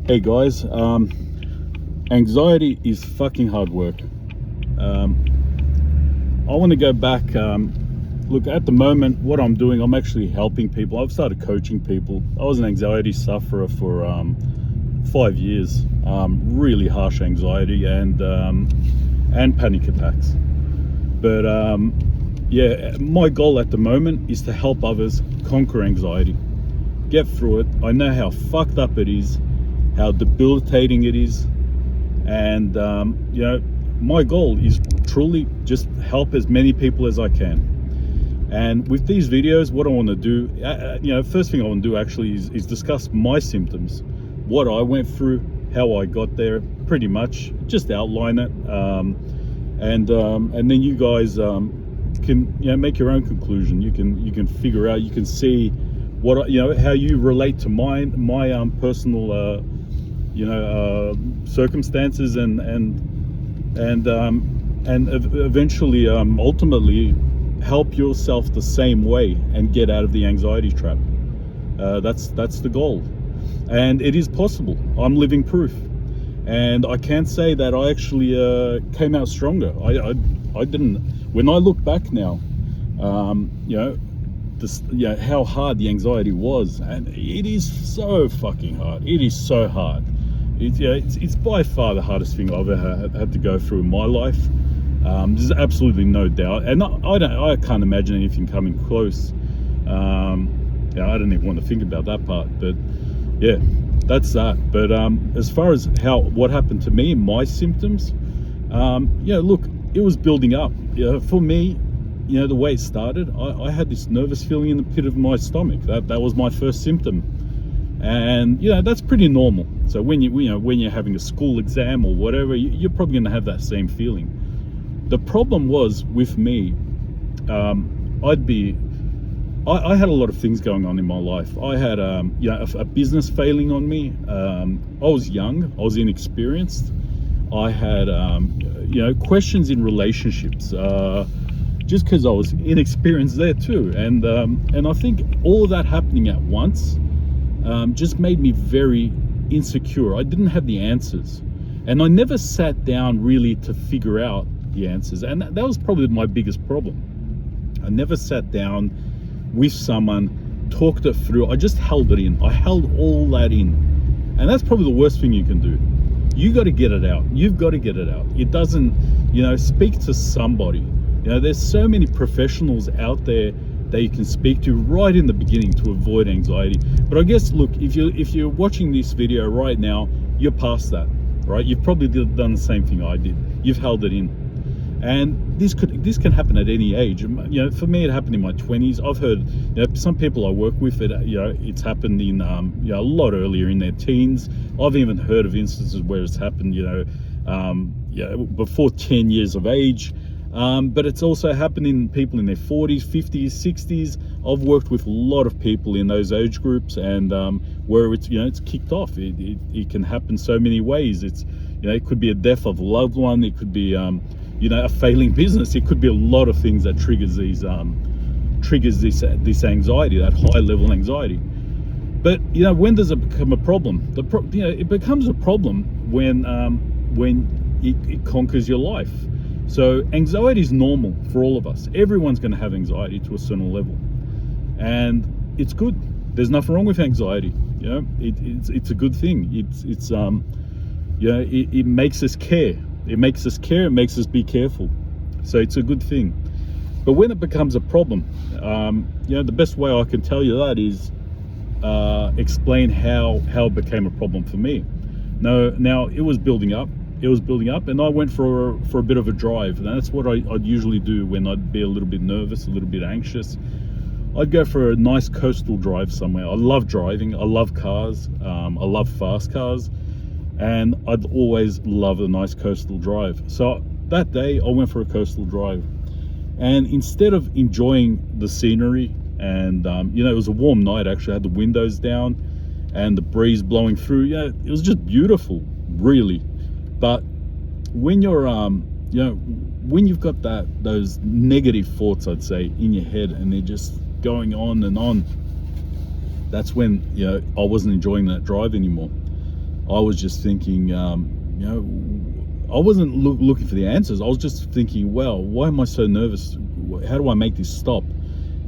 Hey guys, anxiety is fucking hard work. I want to go back. Look, at the moment, what I'm doing, I'm actually helping people. I've started coaching people. I was an anxiety sufferer for 5 years, really harsh anxiety and panic attacks. But yeah, my goal at the moment is to help others conquer anxiety, get through it. I know how fucked up it is, how debilitating it is, and my goal is truly just help as many people as I can. And with these videos, what I want to do, first thing I want to do actually is discuss my symptoms, what I went through, how I got there, pretty much just outline it, and then you guys can make your own conclusion. You can figure out, you can see what how you relate to my personal circumstances and eventually ultimately help yourself the same way and get out of the anxiety trap. That's the goal, and it is possible. I'm living proof, and I can't say that I actually came out stronger. I didn't. When I look back now, how hard the anxiety was, and it is so fucking hard. It is so hard. It's by far the hardest thing I've ever had to go through in my life. There's absolutely no doubt, and I can't imagine anything coming close. I don't even want to think about that part, but yeah, that's that. But as far as what happened to me, my symptoms, look, it was building up. For me, the way it started, I had this nervous feeling in the pit of my stomach. That was my first symptom, and that's pretty normal. So when you're having a school exam or whatever, you're probably going to have that same feeling. The problem was with me, I had a lot of things going on in my life. I had a business failing on me. I was young, I was inexperienced. I had questions in relationships, just because I was inexperienced there too. And I think all of that happening at once just made me very insecure. I didn't have the answers, and I never sat down really to figure out the answers, and that was probably my biggest problem. I never sat down with someone, talked it through. I just held it in. I held all that in, and that's probably the worst thing you can do. You got to get it out. You've got to get it out. It doesn't, speak to somebody. There's so many professionals out there that you can speak to right in the beginning to avoid anxiety. But I guess, look, if you're watching this video right now, you're past that, right? You've probably done the same thing I did. You've held it in. And this can happen at any age. For me, it happened in my 20s. I've heard some people I work with, it's happened in a lot earlier in their teens. I've even heard of instances where it's happened before 10 years of age. But it's also happened in people in their 40s, 50s, 60s. I've worked with a lot of people in those age groups, and where it's kicked off. It can happen so many ways. It could be a death of a loved one. It could be a failing business. It could be a lot of things that triggers this anxiety, that high level anxiety. But when does it become a problem? It becomes a problem when it conquers your life. So anxiety is normal for all of us. Everyone's going to have anxiety to a certain level, and it's good. There's nothing wrong with anxiety. It's a good thing. It makes us care. It makes us care. It makes us be careful. So it's a good thing. But when it becomes a problem, the best way I can tell you that is explain how it became a problem for me. Now it was building up. And I went for a bit of a drive. And that's what I'd usually do when I'd be a little bit nervous, a little bit anxious. I'd go for a nice coastal drive somewhere. I love driving. I love cars. I love fast cars. And I'd always love a nice coastal drive. So that day I went for a coastal drive, and instead of enjoying the scenery, and it was a warm night, actually. I had the windows down and the breeze blowing through. It was just beautiful, really. But when you're when you've got those negative thoughts, I'd say, in your head, and they're just going on and on, that's when I wasn't enjoying that drive anymore. I was just thinking, I wasn't looking for the answers. I was just thinking, well, why am I so nervous? How do I make this stop?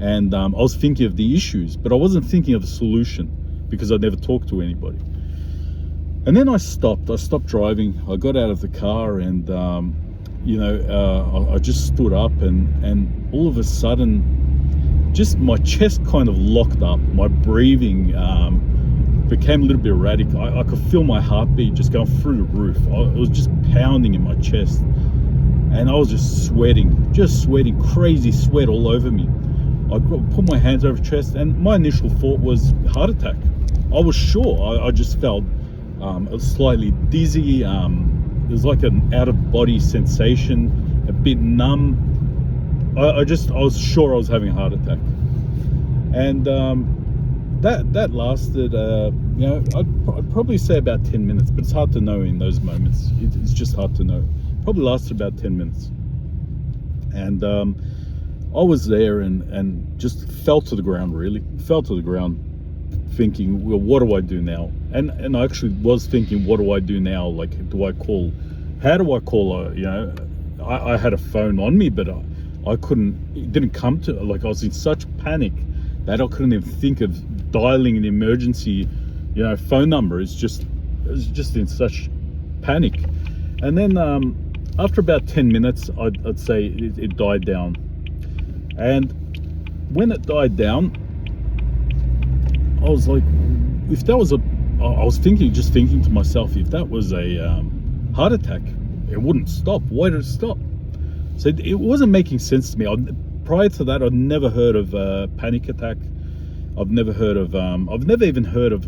And I was thinking of the issues, but I wasn't thinking of the solution because I'd never talked to anybody. And then I stopped driving. I got out of the car and, I just stood up and all of a sudden, just my chest kind of locked up. My breathing became a little bit erratic. I could feel my heartbeat just going through the roof. It was just pounding in my chest. And I was just sweating, crazy sweat all over me. I put my hands over the chest and my initial thought was heart attack. I was sure. I just felt slightly dizzy. It was like an out-of-body sensation, a bit numb. I was sure I was having a heart attack. And that lasted, I'd probably say about 10 minutes, but it's hard to know in those moments. It's just hard to know. Probably lasted about 10 minutes. And I was there and just fell to the ground, really. Fell to the ground, thinking, well, what do I do now? And I actually was thinking, what do I do now? Like, how do I call her? I had a phone on me, but I couldn't, it didn't come to, like, I was in such panic that I couldn't even think of dialing an emergency, phone number. It was just in such panic. And then after about 10 minutes, I'd say it died down. And when it died down, I was like, I was thinking to myself, if that was a heart attack, it wouldn't stop. Why did it stop? So it wasn't making sense to me. Prior to that, I'd never heard of panic attack. I've never even heard of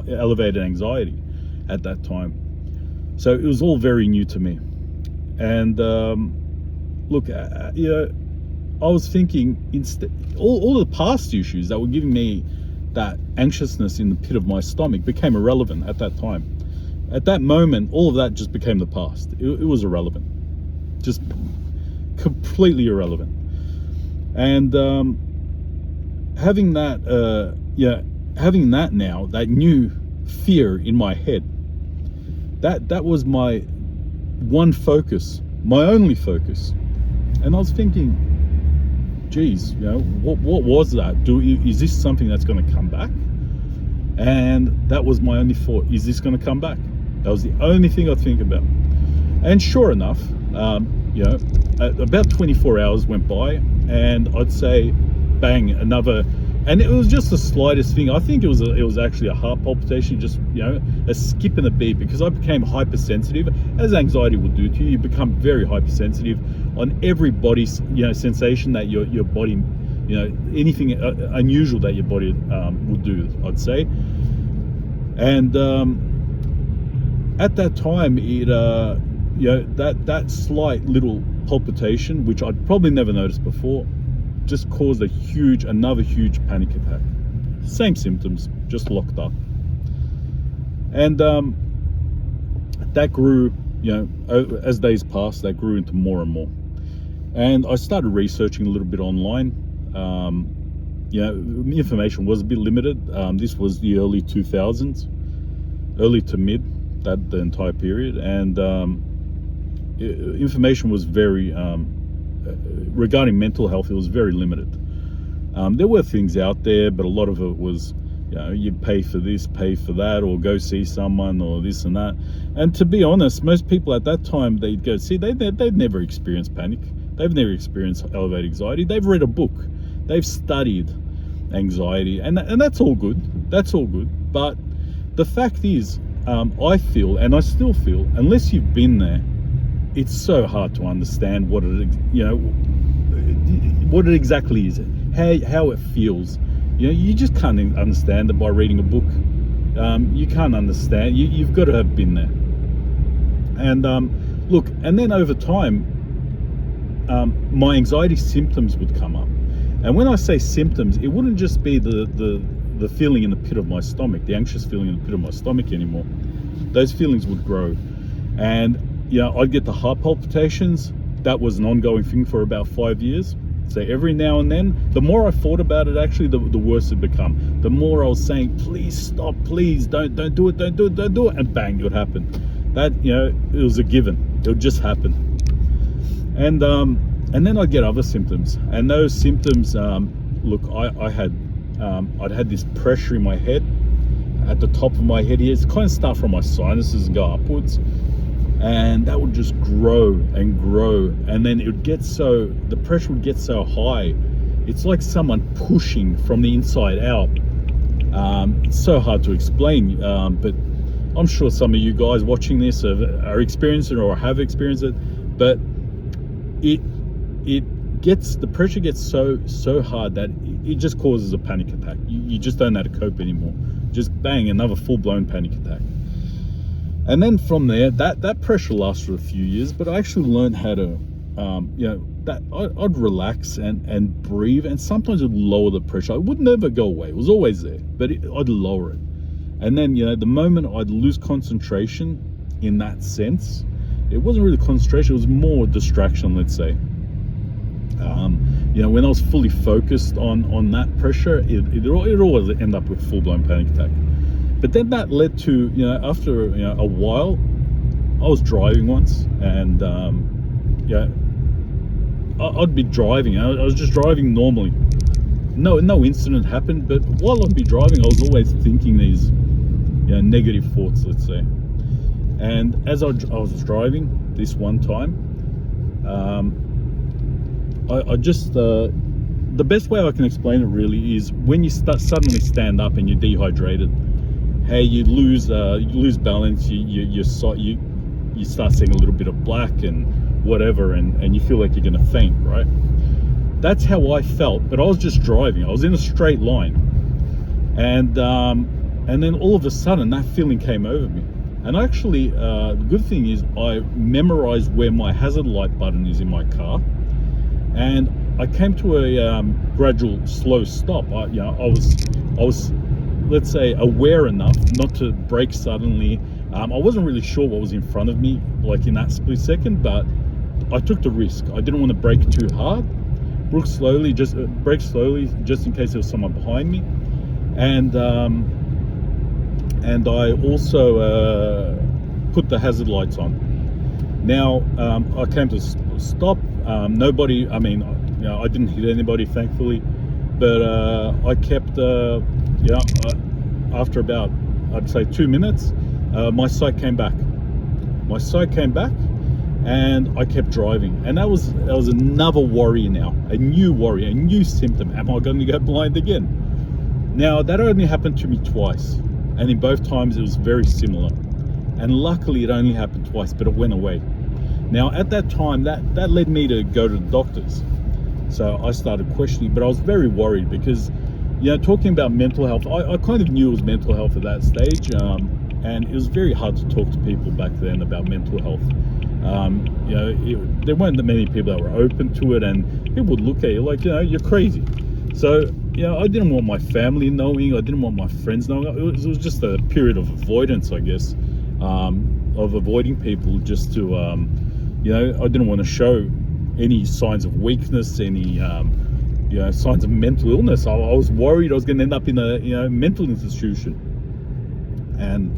elevated anxiety at that time. So it was all very new to me. And look, I was thinking, instead, all the past issues that were giving me that anxiousness in the pit of my stomach became irrelevant at that time. At that moment, all of that just became the past. It was irrelevant, just completely irrelevant. And having that now, that new fear in my head, that was my one focus, my only focus. And I was thinking, geez, what was that? Is this something that's going to come back? And that was my only thought. Is this going to come back? That was the only thing I'd think about. And sure enough, about 24 hours went by, and I'd say, bang, another. And it was just the slightest thing. I think it was actually a heart palpitation, just a skip in the beat, because I became hypersensitive, as anxiety will do to you. You become very hypersensitive on every body sensation that your body, anything unusual that your body would do, I'd say. And at that time, it that slight little palpitation, which I'd probably never noticed before, just caused another huge panic attack. Same symptoms, just locked up. And that grew, as days passed, that grew into more and more. And I started researching a little bit online. Information was a bit limited. This was the early 2000s, early to mid, the entire period. And information was very, regarding mental health, it was very limited. There were things out there, but a lot of it was, you pay for this, pay for that, or go see someone, or this and that. And to be honest, most people at that time, they'd go see, they'd never experienced panic. They've never experienced elevated anxiety. They've read a book. They've studied anxiety, and that's all good. That's all good. But the fact is, I feel, and I still feel, unless you've been there, it's so hard to understand what it exactly is, how it feels. You just can't understand it by reading a book. You can't understand. You've got to have been there. And look, and then over time, my anxiety symptoms would come up. And when I say symptoms, it wouldn't just be the feeling in the pit of my stomach, the anxious feeling in the pit of my stomach anymore. Those feelings would grow. And I'd get the heart palpitations. That was an ongoing thing for about 5 years. So every now and then, the more I thought about it, actually, the worse it become. The more I was saying, please stop, please don't do it, don't do it, and bang, it would happen. That, it was a given. It would just happen. And then I'd get other symptoms, and those symptoms, look, I'd had this pressure in my head, at the top of my head here. It's kind of start from my sinuses and go upwards. And that would just grow and grow, and then the pressure would get so high, it's like someone pushing from the inside out. It's so hard to explain, but I'm sure some of you guys watching this are experiencing it or have experienced it. But the pressure gets so hard that it just causes a panic attack. You just don't know how to cope anymore. Just bang, another full-blown panic attack. And then from there, that pressure lasts for a few years, but I actually learned how to, I'd relax and breathe, and sometimes it would lower the pressure. It would never go away. It was always there, but I'd lower it. And then, the moment I'd lose concentration in that sense, it wasn't really concentration, it was more distraction, let's say. When I was fully focused on that pressure, it always end up with full-blown panic attack. But then that led to, after a while, I was driving once, and I'd be driving. I was just driving normally. No incident happened, but while I'd be driving, I was always thinking these, negative thoughts, let's say. And as I was driving this one time, I just the best way I can explain it really is when you suddenly stand up and you're dehydrated. Hey, you lose balance, you start seeing a little bit of black and whatever, and you feel like you're gonna faint, right? That's how I felt, but I was just driving. I was in a straight line, and then all of a sudden that feeling came over me. And actually, the good thing is I memorized where my hazard light button is in my car, and I came to a gradual, slow stop. I was, let's say, aware enough not to brake suddenly. I wasn't really sure what was in front of me, like in that split second, but I took the risk. I didn't want to brake too hard. Brake slowly, just in case there was someone behind me. And I also put the hazard lights on. Now, I came to stop. Nobody, I didn't hit anybody, thankfully, but I kept, after about, I'd say 2 minutes, my sight came back. And I kept driving. And that was another worry now, a new symptom. Am I going to go blind again? Now, that only happened to me twice. And in both times, it was very similar. And luckily, it only happened twice, but it went away. Now, at that time, that led me to go to the doctors. So I started questioning, but I was very worried because, talking about mental health, I kind of knew it was mental health at that stage. And it was very hard to talk to people back then about mental health. There weren't that many people that were open to it, and people would look at you like, you're crazy. So, I didn't want my family knowing, I didn't want my friends knowing. It was just a period of avoidance, I guess, of avoiding people just to, I didn't want to show any signs of weakness, any, signs of mental illness. I was worried I was going to end up in a, mental institution. And,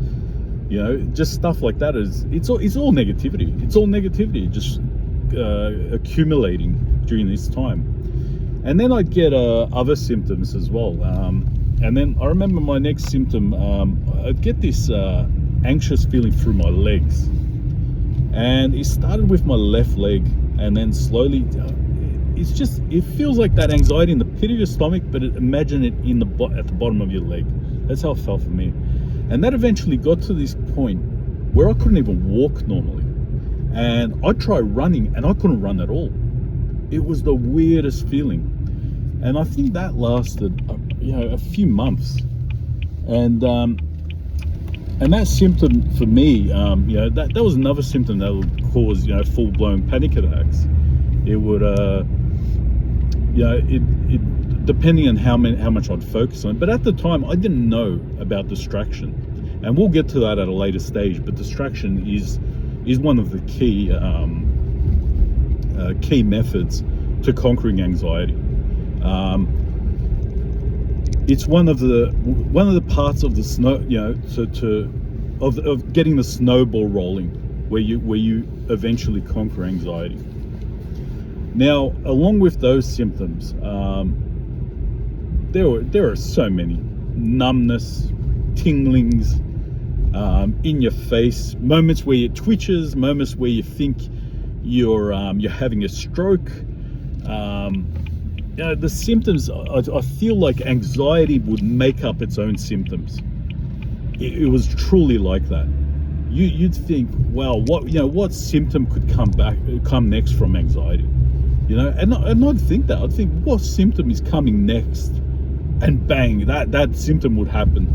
just stuff like that it's all negativity. It's all negativity, just accumulating during this time. And then I'd get other symptoms as well. And then I remember my next symptom, I'd get this anxious feeling through my legs. And it started with my left leg, and then slowly, it feels like that anxiety in the pit of your stomach, but imagine it at the bottom of your leg. That's how it felt for me. And that eventually got to this point where I couldn't even walk normally. And I tried running, and I couldn't run at all. It was the weirdest feeling. And I think that lasted, a few months. And that symptom for me, that was another symptom that would cause, full-blown panic attacks. It would, depending on how much I'd focus on it. But at the time, I didn't know about distraction. And we'll get to that at a later stage. But distraction is one of the key methods to conquering anxiety. It's one of the parts of the snow, of getting the snowball rolling, where you eventually conquer anxiety. Now, along with those symptoms, there are so many: numbness, tinglings in your face, moments where it twitches, moments where you think you're having a stroke. The symptoms, I feel like anxiety would make up its own symptoms. It was truly like that. You'd think, well, what symptom could come next from anxiety? And I'd think that. I'd think, what symptom is coming next? And bang, that symptom would happen.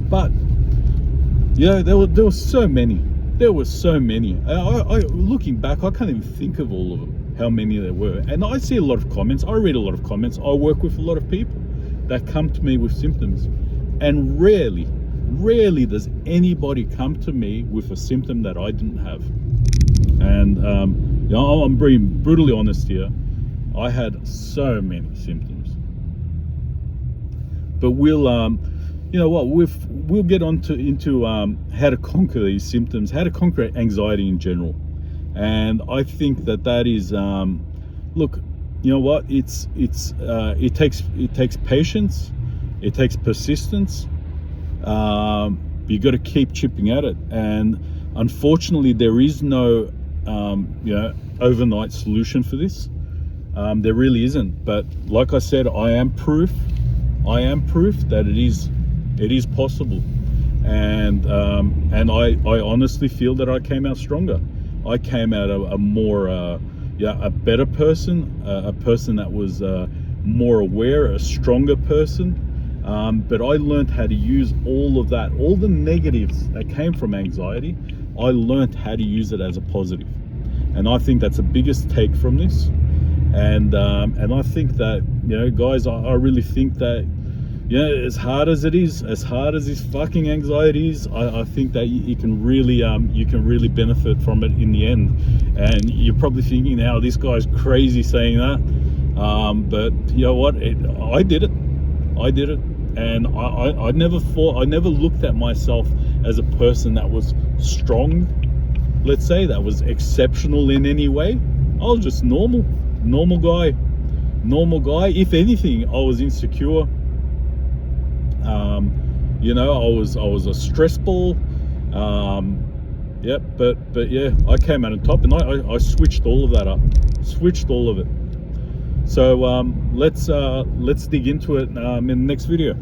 But there were so many. There were so many. Looking back, I can't even think of all of them, how many there were. And I see a lot of comments. I read a lot of comments. I work with a lot of people that come to me with symptoms. And rarely does anybody come to me with a symptom that I didn't have. And I'm being brutally honest here. I had so many symptoms. But we'll get into how to conquer these symptoms, how to conquer anxiety in general. And I think that is, look, you know what? It takes patience, it takes persistence. You got to keep chipping at it. And unfortunately, there is no overnight solution for this. There really isn't. But like I said, I am proof that it is possible. And I honestly feel that I came out stronger. I came out a better person, a person that was more aware, a stronger person. But I learned how to use all of that, all the negatives that came from anxiety. I learned how to use it as a positive, and I think that's the biggest take from this. And I think that, guys, I really think that, as hard as this fucking anxiety is, I think that you can really benefit from it in the end. And you're probably thinking, now this guy's crazy saying that, but you know what? I did it, and I never looked at myself as a person that was strong, let's say, that was exceptional in any way. I was just normal guy. If anything, I was insecure. I was a stress ball. But yeah, I came out on top, and I switched all of that up. Switched all of it. So let's dig into it in the next video.